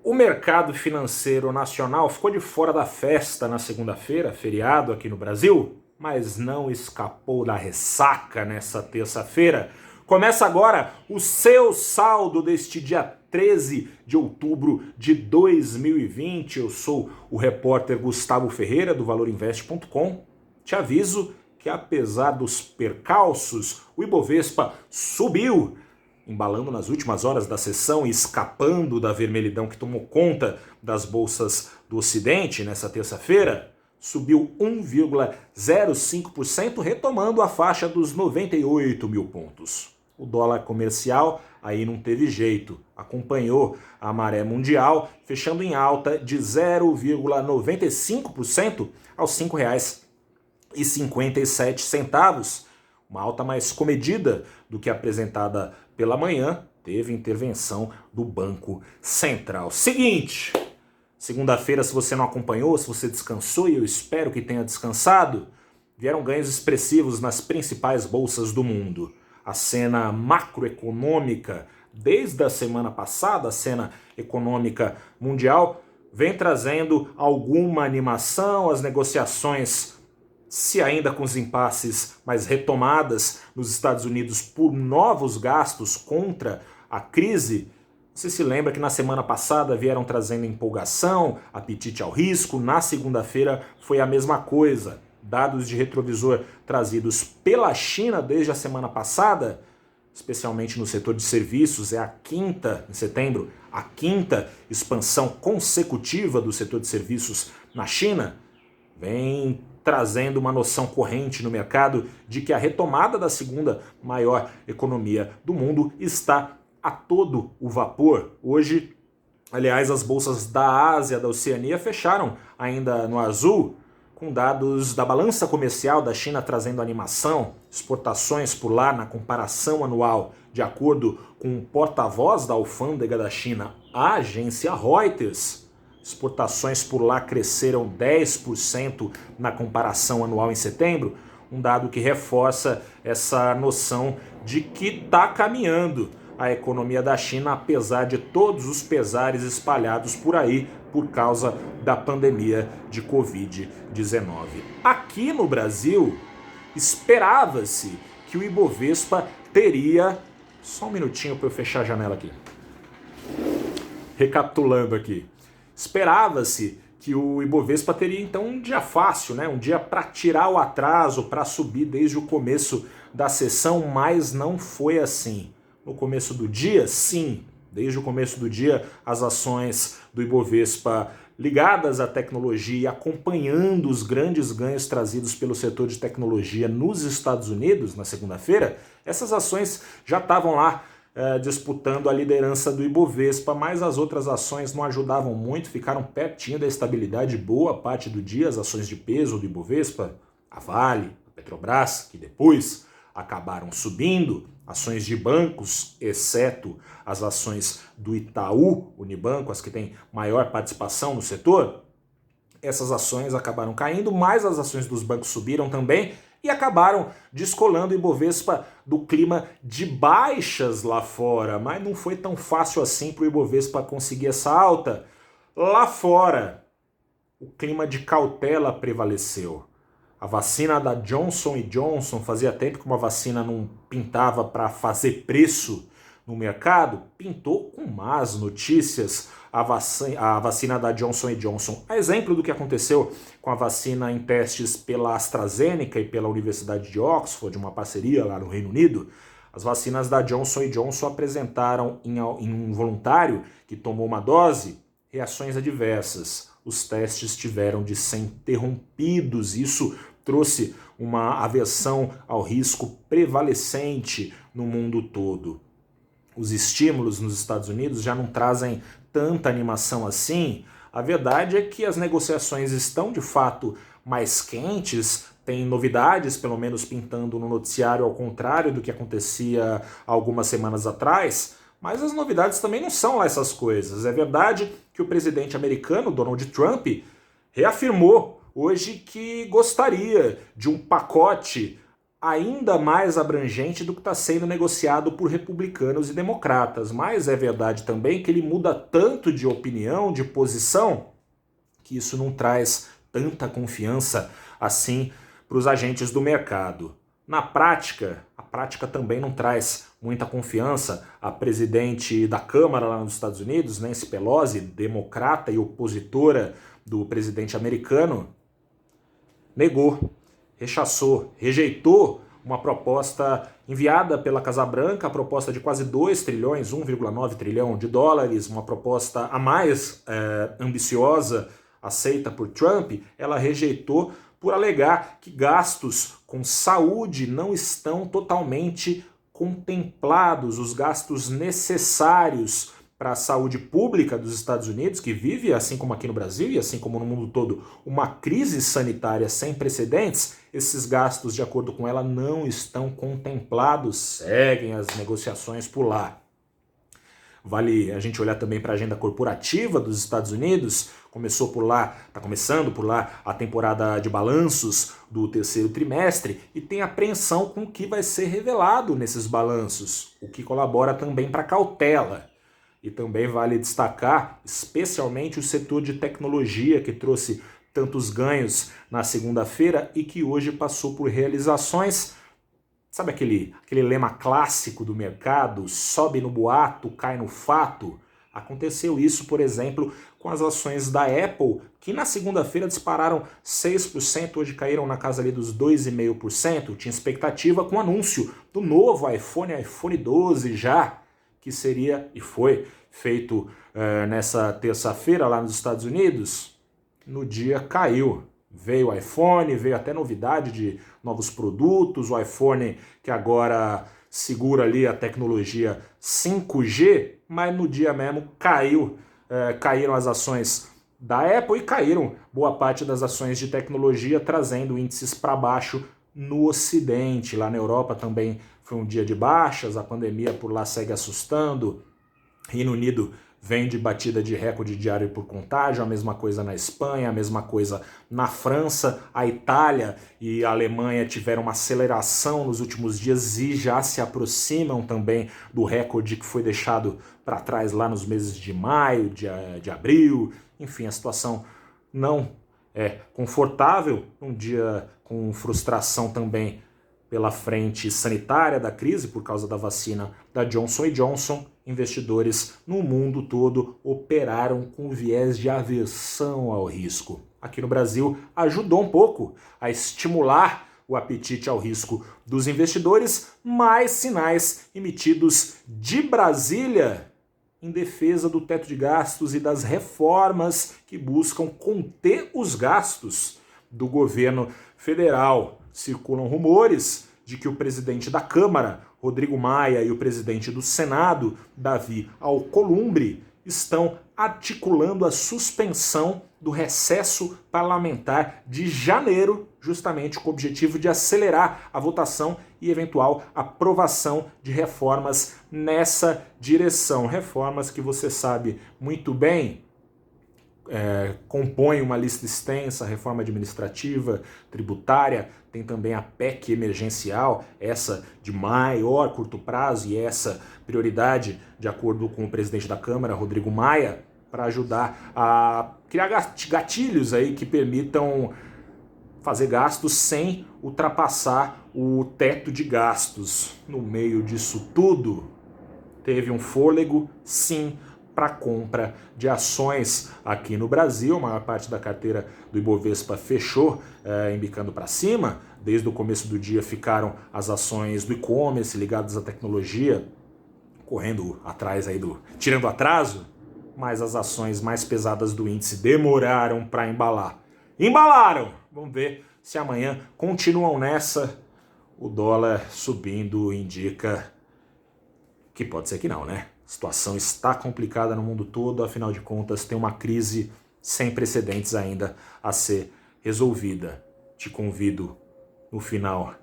O mercado financeiro nacional ficou de fora da festa na segunda-feira, feriado aqui no Brasil, mas não escapou da ressaca nessa terça-feira. Começa agora o seu saldo deste dia 13 de outubro de 2020. Eu sou o repórter Gustavo Ferreira do valorinvest.com. Te aviso que apesar dos percalços, o Ibovespa subiu, embalando nas últimas horas da sessão e escapando da vermelhidão que tomou conta das bolsas do Ocidente nessa terça-feira, subiu 1,05%, retomando a faixa dos 98 mil pontos. O dólar comercial aí não teve jeito, acompanhou a maré mundial, fechando em alta de 0,95% aos R$ 5,57, uma alta mais comedida do que apresentada pela manhã. Teve intervenção do Banco Central. Seguinte, segunda-feira, se você não acompanhou, se você descansou, e eu espero que tenha descansado, vieram ganhos expressivos nas principais bolsas do mundo. A cena macroeconômica, desde a semana passada, a cena econômica mundial, vem trazendo alguma animação. As negociações, se ainda com os impasses, mas retomadas nos Estados Unidos por novos gastos contra a crise. Você se lembra que na semana passada vieram trazendo empolgação, apetite ao risco. Na segunda-feira foi a mesma coisa. Dados de retrovisor trazidos pela China desde a semana passada, especialmente no setor de serviços, é a quinta, em setembro, a quinta expansão consecutiva do setor de serviços na China, vem trazendo uma noção corrente no mercado de que a retomada da segunda maior economia do mundo está a todo o vapor. Hoje, aliás, as bolsas da Ásia, da Oceania fecharam ainda no azul, com dados da balança comercial da China trazendo animação, exportações por lá na comparação anual, de acordo com o porta-voz da alfândega da China, a agência Reuters. Exportações por lá cresceram 10% na comparação anual em setembro, um dado que reforça essa noção de que está caminhando a economia da China, apesar de todos os pesares espalhados por aí por causa da pandemia de Covid-19. Aqui no Brasil, esperava-se que o Ibovespa teria... Só um minutinho para eu fechar a janela aqui. Recapitulando aqui. Esperava-se que o Ibovespa teria então um dia fácil, né? Um dia para tirar o atraso, para subir desde o começo da sessão, mas não foi assim. No começo do dia, sim, desde o começo do dia, as ações do Ibovespa ligadas à tecnologia e acompanhando os grandes ganhos trazidos pelo setor de tecnologia nos Estados Unidos na segunda-feira, essas ações já estavam lá disputando a liderança do Ibovespa, mas as outras ações não ajudavam muito, ficaram pertinho da estabilidade boa parte do dia. As ações de peso do Ibovespa, a Vale, a Petrobras, que depois acabaram subindo, ações de bancos, exceto as ações do Itaú Unibanco, as que têm maior participação no setor, essas ações acabaram caindo, mas as ações dos bancos subiram também, e acabaram descolando o Ibovespa do clima de baixas lá fora. Mas não foi tão fácil assim para o Ibovespa conseguir essa alta. Lá fora, o clima de cautela prevaleceu. A vacina da Johnson & Johnson, fazia tempo que uma vacina não pintava para fazer preço no mercado, pintou com más notícias a vacina da Johnson & Johnson. A exemplo do que aconteceu com a vacina em testes pela AstraZeneca e pela Universidade de Oxford, uma parceria lá no Reino Unido, as vacinas da Johnson & Johnson apresentaram em um voluntário que tomou uma dose reações adversas. Os testes tiveram de ser interrompidos. Isso trouxe uma aversão ao risco prevalecente no mundo todo. Os estímulos nos Estados Unidos já não trazem tanta animação assim. A verdade é que as negociações estão de fato mais quentes, tem novidades pelo menos pintando no noticiário, ao contrário do que acontecia algumas semanas atrás, mas as novidades também não são lá essas coisas. É verdade que o presidente americano, Donald Trump, reafirmou hoje que gostaria de um pacote ainda mais abrangente do que está sendo negociado por republicanos e democratas. Mas é verdade também que ele muda tanto de opinião, de posição, que isso não traz tanta confiança assim para os agentes do mercado. Na prática, a prática também não traz muita confiança. A presidente da Câmara lá nos Estados Unidos, Nancy Pelosi, democrata e opositora do presidente americano, negou, rechaçou, rejeitou uma proposta enviada pela Casa Branca, a proposta de quase 2 trilhões, 1,9 trilhão de dólares, uma proposta a mais ambiciosa, aceita por Trump. Ela rejeitou por alegar que gastos com saúde não estão totalmente contemplados, os gastos necessários para a saúde pública dos Estados Unidos, que vive, assim como aqui no Brasil e assim como no mundo todo, uma crise sanitária sem precedentes. Esses gastos, de acordo com ela, não estão contemplados, seguem as negociações por lá. Vale a gente olhar também para a agenda corporativa dos Estados Unidos. Está começando por lá a temporada de balanços do terceiro trimestre e tem apreensão com o que vai ser revelado nesses balanços, o que colabora também para a cautela. E também vale destacar especialmente o setor de tecnologia, que trouxe tantos ganhos na segunda-feira e que hoje passou por realizações. Sabe aquele lema clássico do mercado, sobe no boato, cai no fato? Aconteceu isso, por exemplo, com as ações da Apple, que na segunda-feira dispararam 6%, hoje caíram na casa ali dos 2,5%. Tinha expectativa com o anúncio do novo iPhone 12 já, que seria e foi feito nessa terça-feira lá nos Estados Unidos. No dia caiu. Veio o iPhone, veio até novidade de novos produtos, o iPhone que agora segura ali a tecnologia 5G, mas no dia mesmo caíram as ações da Apple e caíram boa parte das ações de tecnologia, trazendo índices para baixo no Ocidente. Lá na Europa também foi um dia de baixas, a pandemia por lá segue assustando. Reino Unido vem de batida de recorde diário por contágio, a mesma coisa na Espanha, a mesma coisa na França. A Itália e a Alemanha tiveram uma aceleração nos últimos dias e já se aproximam também do recorde que foi deixado para trás lá nos meses de maio, de abril. Enfim, a situação não é confortável, um dia com frustração também pela frente sanitária da crise por causa da vacina da Johnson & Johnson. Investidores no mundo todo operaram com viés de aversão ao risco. Aqui no Brasil ajudou um pouco a estimular o apetite ao risco dos investidores, mais sinais emitidos de Brasília em defesa do teto de gastos e das reformas que buscam conter os gastos do governo federal. Circulam rumores de que o presidente da Câmara, Rodrigo Maia, e o presidente do Senado, Davi Alcolumbre, estão articulando a suspensão do recesso parlamentar de janeiro, justamente com o objetivo de acelerar a votação e eventual aprovação de reformas nessa direção. Reformas que você sabe muito bem, compõe uma lista extensa: reforma administrativa, tributária, tem também a PEC emergencial, essa de maior curto prazo e essa prioridade, de acordo com o presidente da Câmara, Rodrigo Maia, para ajudar a criar gatilhos aí que permitam fazer gastos sem ultrapassar o teto de gastos. No meio disso tudo, teve um fôlego, sim, para compra de ações aqui no Brasil. A maior parte da carteira do Ibovespa fechou embicando para cima. Desde o começo do dia ficaram as ações do e-commerce ligadas à tecnologia correndo atrás aí tirando atraso, mas as ações mais pesadas do índice demoraram para embalar. Embalaram! Vamos ver se amanhã continuam nessa. O dólar subindo indica que pode ser que não, né? A situação está complicada no mundo todo, afinal de contas tem uma crise sem precedentes ainda a ser resolvida. Te convido no final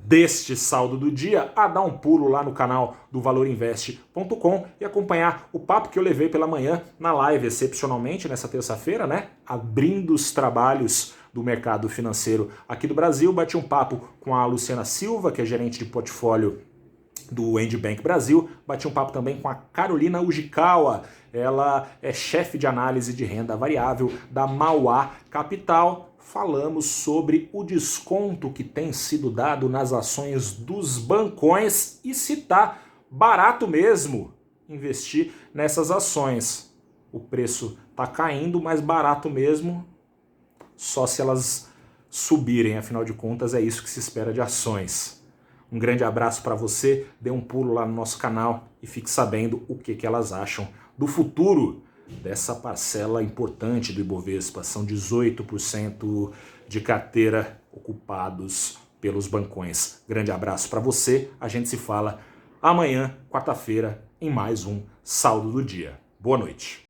deste saldo do dia a dar um pulo lá no canal do valorinvest.com e acompanhar o papo que eu levei pela manhã na live, excepcionalmente nessa terça-feira, né? Abrindo os trabalhos do mercado financeiro aqui do Brasil. Bati um papo com a Luciana Silva, que é gerente de portfólio do End Bank Brasil. Bati um papo também com a Carolina Ujikawa, ela é chefe de análise de renda variável da Mauá Capital. Falamos sobre o desconto que tem sido dado nas ações dos bancões e se está barato mesmo investir nessas ações. O preço está caindo, mas barato mesmo só se elas subirem, afinal de contas é isso que se espera de ações. Um grande abraço para você, dê um pulo lá no nosso canal e fique sabendo o que elas acham do futuro dessa parcela importante do Ibovespa. São 18% de carteira ocupados pelos bancões. Grande abraço para você, a gente se fala amanhã, quarta-feira, em mais um Saldo do Dia. Boa noite.